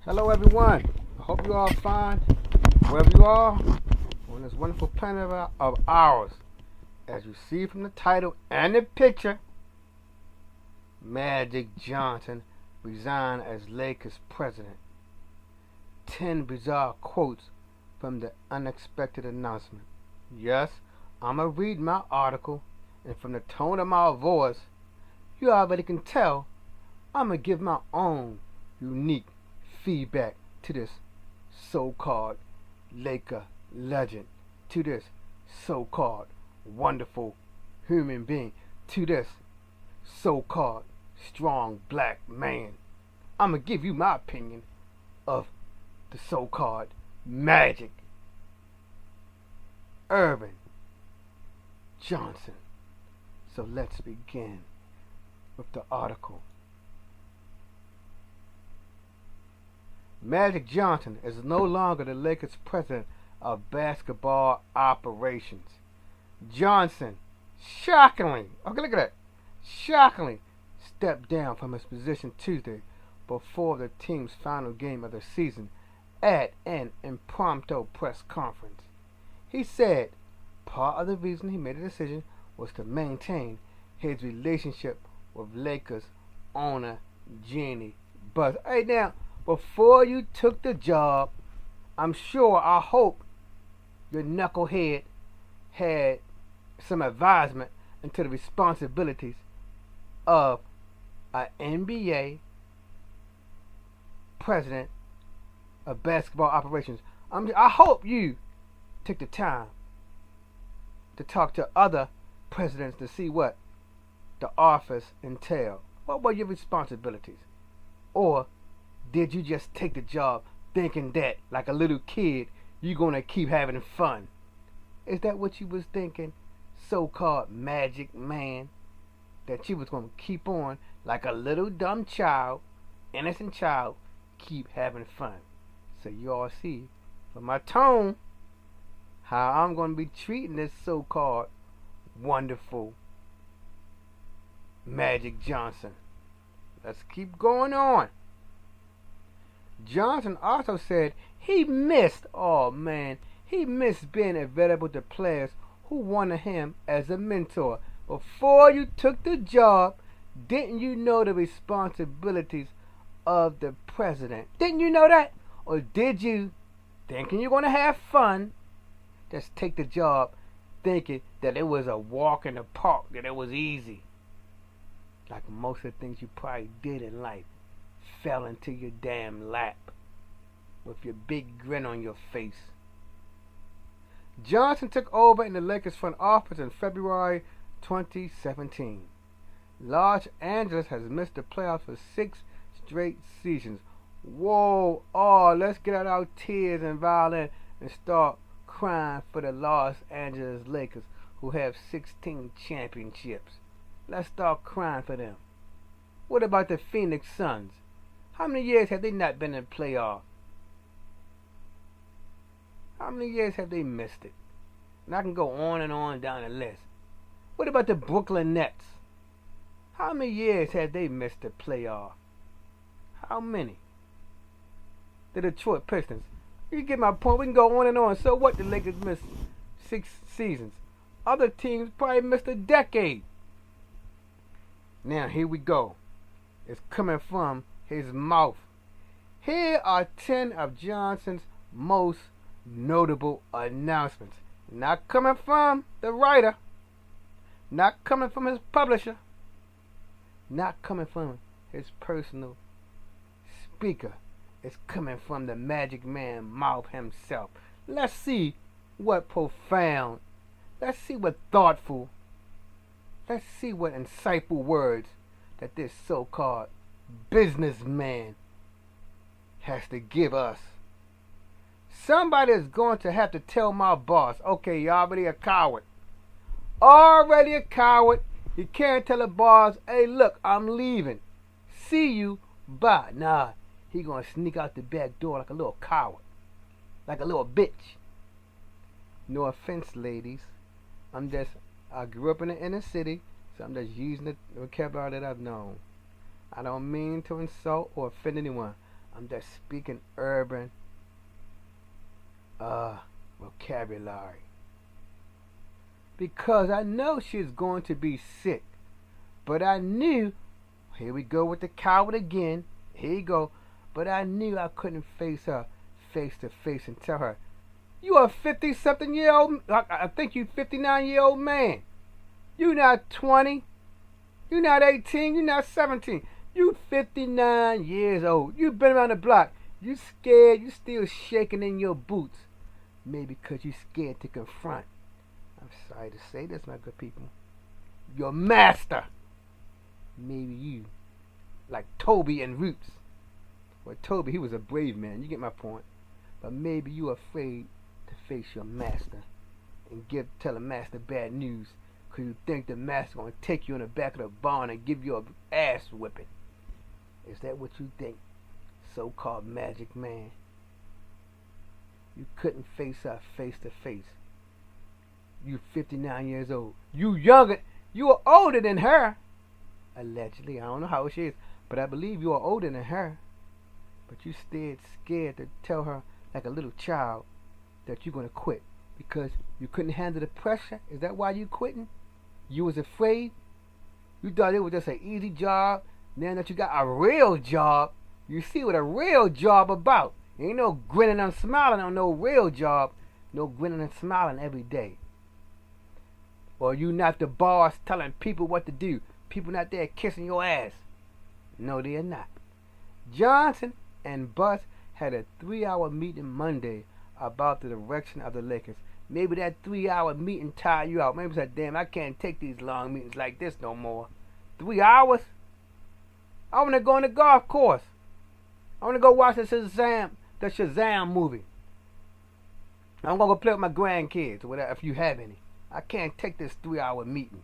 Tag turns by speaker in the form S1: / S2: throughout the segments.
S1: Hello, everyone. I hope you all fine wherever you are on this wonderful planet of ours. As you see from the title and the picture, Magic Johnson resigned as Lakers president. 10 bizarre quotes from the unexpected announcement. Yes, I'm going to read my article, and from the tone of my voice, you already can tell I'm going to give my own unique feedback to this so-called Laker legend, to this so-called wonderful human being, to this so-called strong black man. I'm going to give you my opinion of the so-called Magic Earvin Johnson. So let's begin with the article. Magic Johnson is no longer the Lakers president of basketball operations. Johnson, shockingly stepped down from his position Tuesday before the team's final game of the season at an impromptu press conference. He said part of the reason he made the decision was to maintain his relationship with Lakers owner Jeannie Buss. Hey, now, before you took the job, I hope your knucklehead had some advisement into the responsibilities of an NBA president of basketball operations. I hope you took the time to talk to other presidents to see what the office entailed. What were your responsibilities? Or did you just take the job thinking that, like a little kid, you're going to keep having fun? Is that what you was thinking, so-called magic man? That you was going to keep on, like a little dumb child, innocent child, keep having fun? So you all see, from my tone, how I'm going to be treating this so-called wonderful Magic Johnson. Let's keep going on. Johnson also said he missed being available to players who wanted him as a mentor. Before you took the job, didn't you know the responsibilities of the president? Didn't you know that? Or did you, thinking you're going to have fun, just take the job thinking that it was a walk in the park, that it was easy? Like most of the things you probably did in life fell into your damn lap with your big grin on your face. Johnson took over in the Lakers front office in February 2017. Los Angeles has missed the playoffs for 6 straight seasons. Whoa, let's get out our tears and violin and start crying for the Los Angeles Lakers, who have 16 championships. Let's start crying for them. What about the Phoenix Suns? How many years have they not been in playoffs? How many years have they missed it? And I can go on and on down the list. What about the Brooklyn Nets? How many years have they missed the playoffs? How many? The Detroit Pistons. You get my point. We can go on and on. So what? The Lakers missed 6 seasons. Other teams probably missed a decade. Now here we go. It's coming from his mouth. Here are 10 of Johnson's most notable announcements. Not coming from the writer, not coming from his publisher, not coming from his personal speaker. It's coming from the Magic Man mouth himself. Let's see what profound, let's see what thoughtful, let's see what insightful words that this so-called businessman has to give us. Somebody is going to have to tell my boss, okay, you're already a coward. Already a coward. You can't tell the boss, hey, look, I'm leaving. See you, bye. Nah, he going to sneak out the back door like a little coward. Like a little bitch. No offense, ladies. I grew up in the inner city, so I'm just using the vocabulary that I've known. I don't mean to insult or offend anyone. I'm just speaking urban vocabulary. Because I know she's going to be sick. But I knew, here we go with the coward again. Here you go. But I knew I couldn't face her face to face and tell her, you a 50-something-year-old, I think you 59-year-old man. You not 20. You not 18. You not 17. You 59 years old. You been around the block. You scared. You still shaking in your boots. Maybe because you scared to confront. I'm sorry to say this, my good people. Your master. Maybe you, like Toby and Roots. Well, Toby, he was a brave man. You get my point. But maybe you afraid to face your master and tell the master bad news because you think the master going to take you in the back of the barn and give you an ass whipping. Is that what you think, so-called magic man? You couldn't face her face to face. You 59 years old. You younger. You are older than her. Allegedly. I don't know how old she is, but I believe you are older than her. But you stayed scared to tell her like a little child that you're going to quit because you couldn't handle the pressure. Is that why you quitting? You was afraid? You thought it was just an easy job. Now that you got a real job, you see what a real job about. Ain't no grinning and smiling on no real job. No grinning and smiling every day. Or you not the boss telling people what to do. People not there kissing your ass. No, they're not. Johnson and Bus had a 3-hour meeting Monday about the direction of the Lakers. Maybe that 3-hour meeting tired you out. Maybe said, damn, I can't take these long meetings like this no more. 3 hours? I want to go on the golf course. I want to go watch the Shazam movie. I'm going to go play with my grandkids, or whatever, if you have any. I can't take this 3-hour meeting.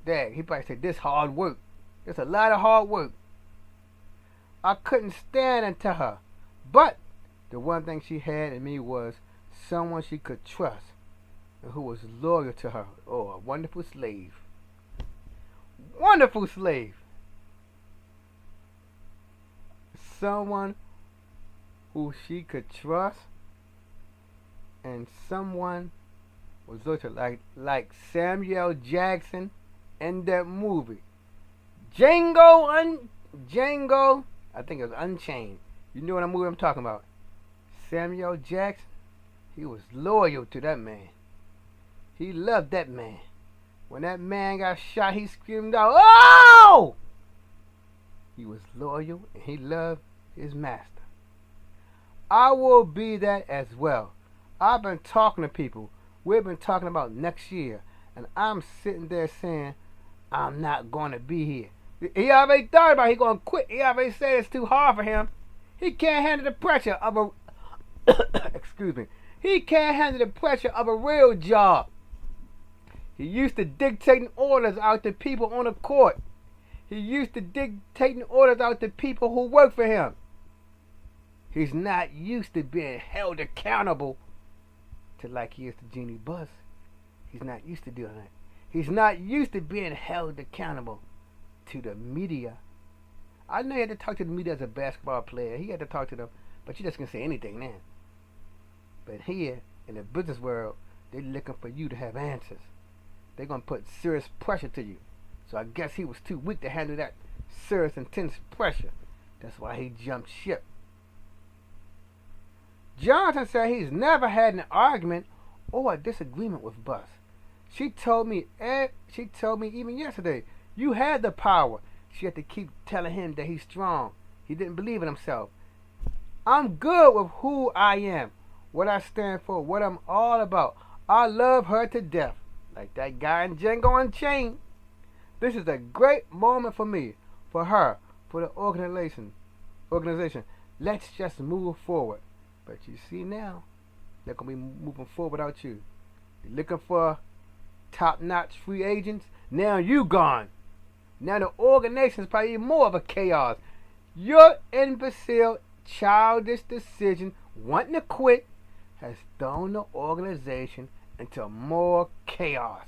S1: Dad, he probably said, this hard work. It's a lot of hard work. I couldn't stand into her. But the one thing she had in me was someone she could trust and who was loyal to her. Oh, a wonderful slave. Wonderful slave. Someone who she could trust and someone was loyal to, like Samuel Jackson in that movie. Django, I think it was Unchained. You know what movie I'm talking about. Samuel Jackson, he was loyal to that man. He loved that man. When that man got shot, he screamed out, "Oh!" He was loyal and he loved his master. I will be that as well. I've been talking to people. We've been talking about next year. And I'm sitting there saying, I'm not going to be here. He already thought about he going to quit. He already said it's too hard for him. He can't handle the pressure of a excuse me. He can't handle the pressure of a real job. He used to dictating orders out to people on the court. He used to dictating orders out to people who work for him. He's not used to being held accountable to like he is to Jeannie Buss. He's not used to doing that. He's not used to being held accountable to the media. I know he had to talk to the media as a basketball player. He had to talk to them, but you just can say anything then. But here, in the business world, they're looking for you to have answers. They're going to put serious pressure to you. So I guess he was too weak to handle that serious, intense pressure. That's why he jumped ship. Johnson said he's never had an argument or a disagreement with Buss. She told me even yesterday, you had the power. She had to keep telling him that he's strong. He didn't believe in himself. I'm good with who I am, what I stand for, what I'm all about. I love her to death, like that guy in Django Unchained. This is a great moment for me, for her, for the organization. Let's just move forward. But you see now, they're going to be moving forward without you. You're looking for top-notch free agents. Now you gone. Now the organization is probably more of a chaos. Your imbecile, childish decision, wanting to quit, has thrown the organization into more chaos.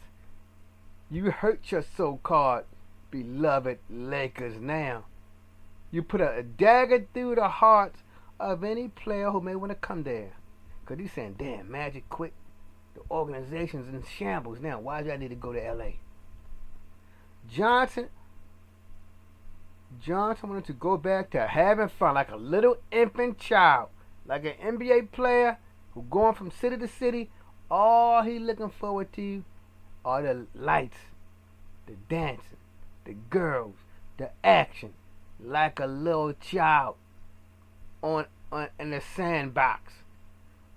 S1: You hurt your so-called beloved Lakers now. You put a dagger through the hearts of any player who may want to come there. Because he's saying, damn, Magic quit. The organization's in shambles now. Why do I need to go to L.A.? Johnson wanted to go back to having fun like a little infant child. Like an NBA player who going from city to city. All he looking forward to are the lights, the dancing, the girls, the action. Like a little child on in the sandbox.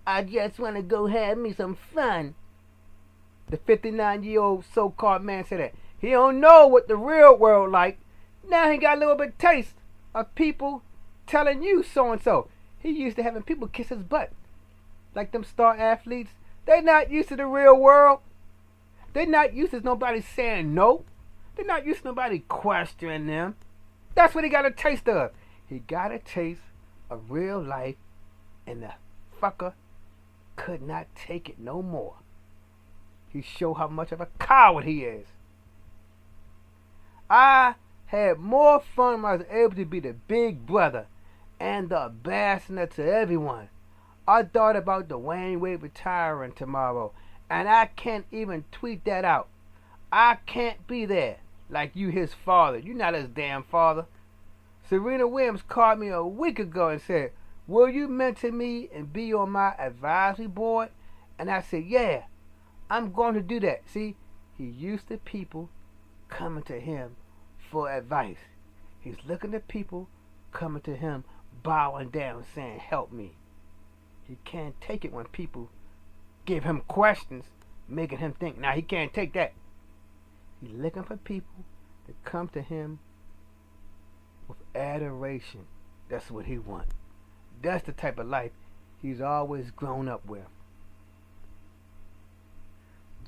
S1: I just want to go have me some fun. The 59-year-old so-called man said that. He don't know what the real world like. Now he got a little bit of taste of people telling you so-and-so. He used to having people kiss his butt. Like them star athletes. They not used to the real world. They not used to nobody saying no. They not used to nobody questioning them. That's what he got a taste of. He got a taste of real life, and the fucker could not take it no more. He showed how much of a coward he is. I had more fun when I was able to be the big brother and the ambassador to everyone. I thought about Dwayne Wade retiring tomorrow, and I can't even tweet that out. I can't be there like you, his father. You're not his damn father. Serena Williams called me a week ago and said, will you mentor me and be on my advisory board? And I said, yeah, I'm going to do that. See, he used to people coming to him for advice. He's looking at people coming to him, bowing down, saying, help me. He can't take it when people give him questions, making him think. Now, he can't take that. He's looking for people to come to him with adoration. That's what he wants. That's the type of life he's always grown up with.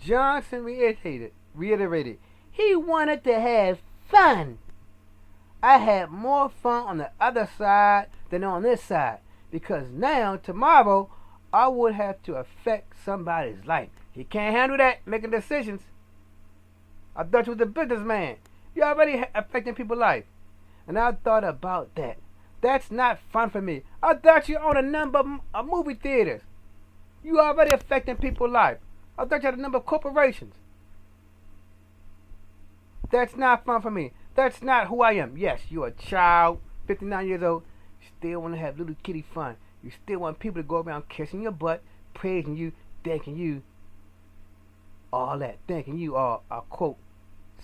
S1: Johnson reiterated, he wanted to have fun. I had more fun on the other side than on this side, because now, tomorrow, I would have to affect somebody's life. He can't handle that, making decisions. I thought you was a businessman. You already affecting people's life. And I thought about that. That's not fun for me. I thought you own a number of movie theaters. You already affecting people's life. I thought you had a number of corporations. That's not fun for me. That's not who I am. Yes, you're a child, 59 years old. You still want to have little kitty fun. You still want people to go around kissing your butt, praising you, thanking you. All that. Thanking you are, quote,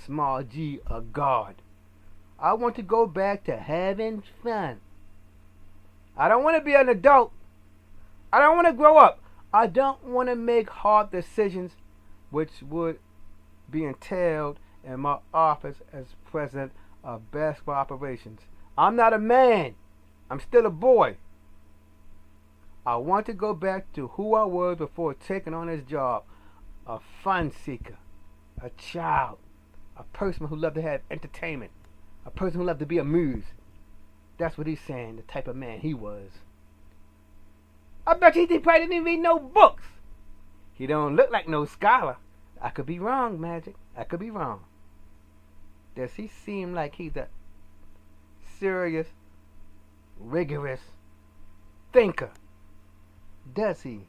S1: small g, a God. I want to go back to having fun. I don't want to be an adult. I don't want to grow up. I don't want to make hard decisions which would be entailed in my office as president of basketball operations. I'm not a man. I'm still a boy. I want to go back to who I was before taking on this job. A fun seeker. A child. A person who loved to have entertainment. A person who loved to be amused. That's what he's saying, the type of man he was. I bet you he probably didn't read no books. He don't look like no scholar. I could be wrong, Magic. I could be wrong. Does he seem like he's a serious, rigorous thinker? Does he?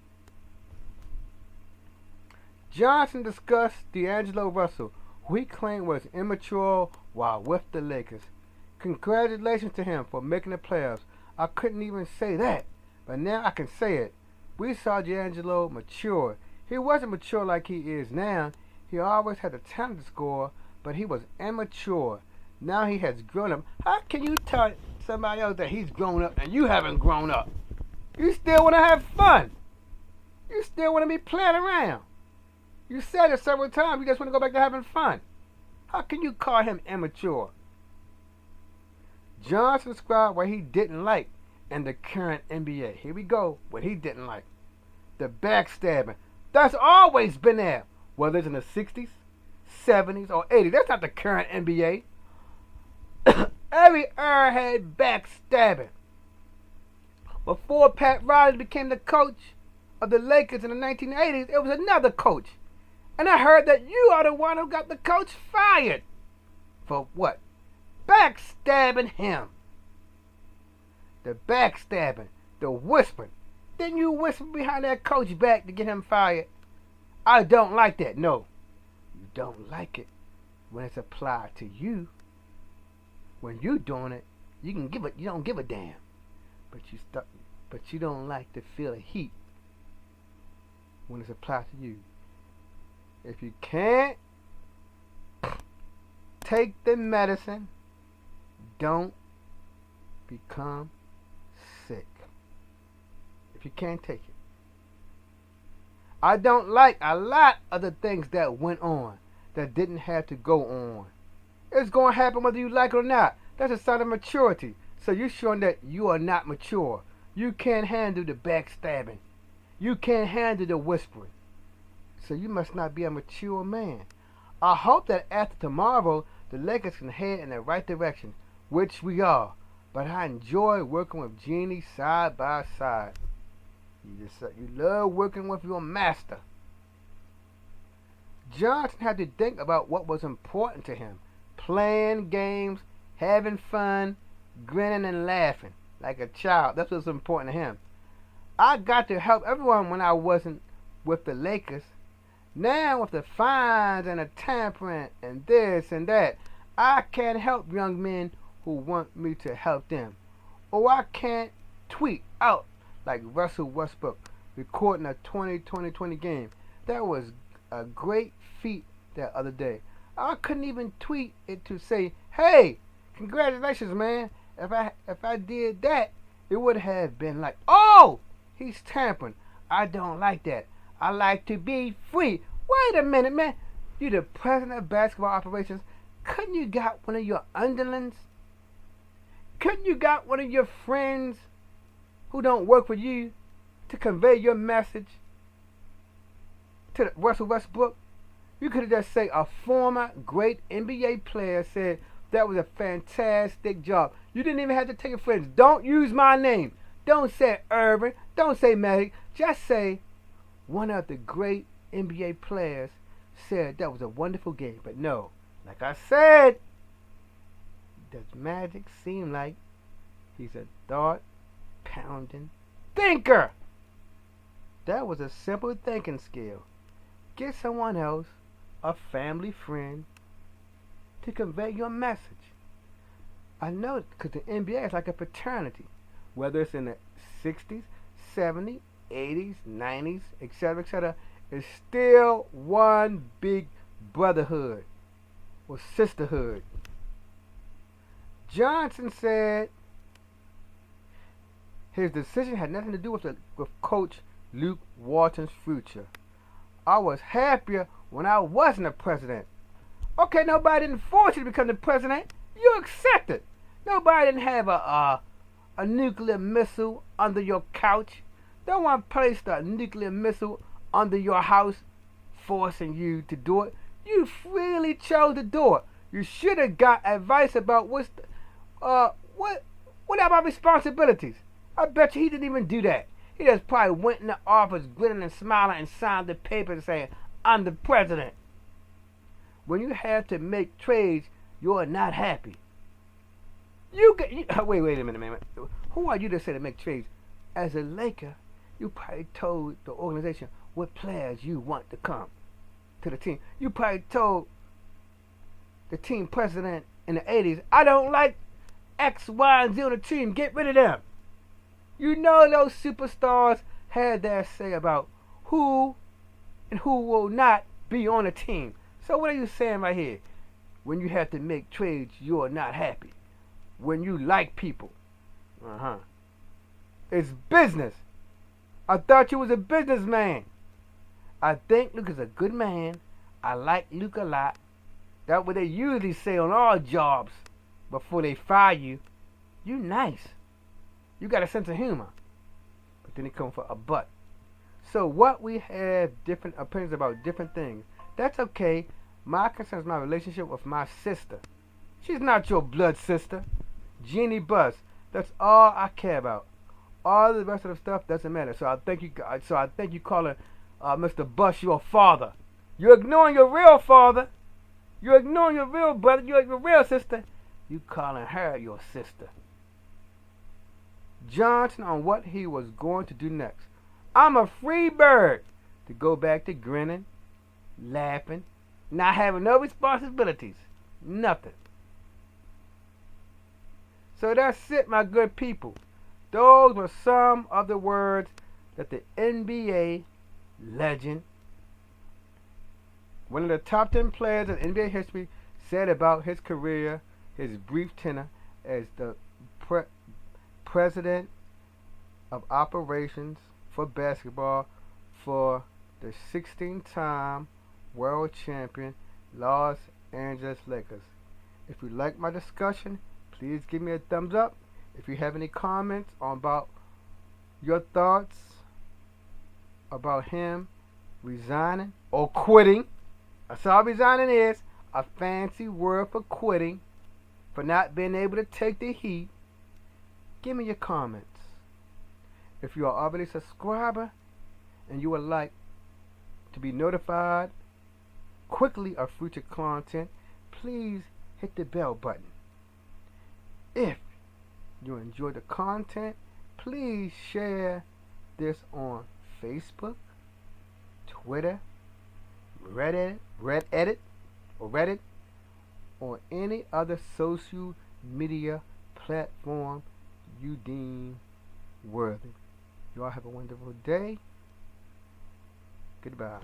S1: Johnson discussed D'Angelo Russell, who he claimed was immature while with the Lakers. Congratulations to him for making the playoffs. I couldn't even say that, but now I can say it. We saw D'Angelo mature. He wasn't mature like he is now. He always had the talent to score, but he was immature. Now he has grown up. How can you tell somebody else that he's grown up and you haven't grown up? You still want to have fun. You still want to be playing around. You said it several times. You just want to go back to having fun. How can you call him immature? Johnson described what he didn't like in the current NBA. Here we go. What he didn't like. The backstabbing. That's always been there. Whether it's in the 60s, 70s, or 80s. That's not the current NBA. Every era had backstabbing. Before Pat Riley became the coach of the Lakers in the 1980s, it was another coach. And I heard that you are the one who got the coach fired. For what? Backstabbing him. the backstabbing, the whispering. Didn't you whisper behind that coach back to get him fired? I don't like that. No, you don't like it when it's applied to you. When you doing it, you can give it. You don't give a damn, but you don't like to feel the heat when it's applied to you. If you can't take the medicine, don't become sick. If you can't take it. I don't like a lot of the things that went on that didn't have to go on. It's going to happen whether you like it or not. That's a sign of maturity. So you're showing that you are not mature. You can't handle the backstabbing. You can't handle the whispering. So you must not be a mature man. I hope that after tomorrow, the Lakers can head in the right direction, which we are. But I enjoy working with Jeannie side by side. You love working with your master. Johnson had to think about what was important to him. Playing games, having fun, grinning and laughing like a child. That's what's important to him. I got to help everyone when I wasn't with the Lakers. Now with the fines and the tampering and this and that, I can't help young men who want me to help them. Or I can't tweet out like Russell Westbrook recording a 2020 game. That was a great feat that other day. I couldn't even tweet it to say, "Hey, congratulations, man." If I did that, it would have been like, "Oh, he's tampering. I don't like that. I like to be free." Wait a minute, man. You the president of basketball operations. Couldn't you got one of your underlings? Couldn't you got one of your friends who don't work for you to convey your message to Russell Westbrook? You could have just said a former great NBA player said that was a fantastic job. You didn't even have to take your friends. Don't use my name. Don't say Earvin. Don't say Magic. Just say one of the great NBA players said that was a wonderful game. But no, like I said, does Magic seem like he's a thought-pounding thinker? That was a simple thinking skill. Get someone else, a family friend, to convey your message. I know because the NBA is like a fraternity. Whether it's in the 60s, 70s, 80s, 90s, etc., it's still one big brotherhood or sisterhood. Johnson said his decision had nothing to do with Coach Luke Walton's future. I was happier when I wasn't a president. Okay, nobody didn't force you to become the president. You accepted. Nobody didn't have a nuclear missile under your couch. No one placed a nuclear missile under your house, forcing you to do it. You freely chose to do it. You should have got advice about what are my responsibilities. I bet you he didn't even do that. He just probably went in the office grinning and smiling and signed the paper saying, "I'm the president." When you have to make trades, you're not happy. Wait a minute. Who are you to say to make trades? As a Laker, you probably told the organization what players you want to come to the team. You probably told the team president in the 80s, "I don't like X, Y, and Z on the team. Get rid of them." You know those superstars had their say about who and who will not be on the team. So what are you saying right here? When you have to make trades, you are not happy. When you like people. It's business. I thought you was a businessman. I think Luke is a good man. I like Luke a lot. That's what they usually say on all jobs before they fire you. You nice. You got a sense of humor. But then they come for a but. So what we have different opinions about different things. That's okay. My concern is my relationship with my sister. She's not your blood sister. Jeannie Buzz. That's all I care about. All the rest of the stuff doesn't matter. So I think you calling Mr. Bush your father. You're ignoring your real father. You're ignoring your real brother. You're your real sister. You calling her your sister. Johnson on what he was going to do next. I'm a free bird to go back to grinning, laughing, not having no responsibilities. Nothing. So that's it, my good people. Those were some of the words that the NBA legend, one of the top 10 players in NBA history, said about his career, his brief tenure as the president of operations for basketball for the 16-time world champion Los Angeles Lakers. If you like my discussion, please give me a thumbs up. If you have any comments about your thoughts about him resigning or quitting, that's all resigning is, a fancy word for quitting, for not being able to take the heat, give me your comments. If you are already a subscriber and you would like to be notified quickly of future content, please hit the bell button. If you enjoy the content, please share this on Facebook, Twitter, Reddit, or any other social media platform you deem worthy. You all have a wonderful day. Goodbye.